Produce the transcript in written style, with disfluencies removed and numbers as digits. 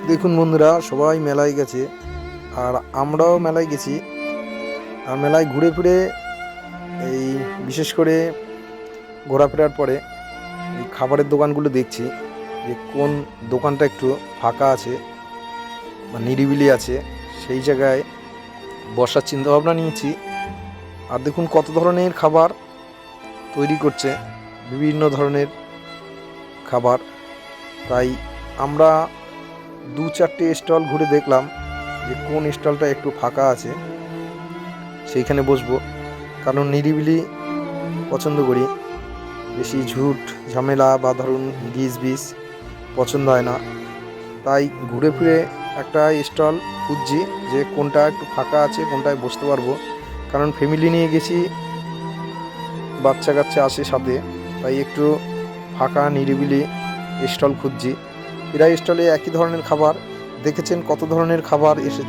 দেখুন বন্ধুরা, সবাই মেলায় গেছে আর আমরাও মেলায় গেছি। আর মেলায় ঘুরে ফিরে এই বিশেষ করে ঘোরাফেরার পরে এই খাবারের দোকানগুলো দেখছি যে কোন দোকানটা একটু ফাঁকা আছে বা নিরিবিলি আছে, সেই জায়গায় বসার চিন্তাভাবনা নিয়েছি। আর দেখুন কত ধরনের খাবার তৈরি করছে, বিভিন্ন ধরনের খাবার। তাই আমরা 2-4টে স্টল ঘুরে দেখলাম যে কোন স্টলটা একটু ফাঁকা আছে, সেইখানে বসবো। কারণ নিরিবিলি পছন্দ করি, বেশি ঝুট ঝামেলা বা ধরুন গিজ পছন্দ হয় না। তাই ঘুরে ফিরে একটা স্টল খুঁজছি যে কোনটা একটু ফাঁকা আছে, কোনটায় বসতে পারবো। কারণ ফ্যামিলি নিয়ে গেছি, বাচ্চা কাচ্চা আসে সাথে, তাই একটু ফাঁকা নিরিবিলি স্টল খুঁজছি। এরা স্টলে একই ধরনের খাবার দেখেছেন, কত ধরনের খাবার এসে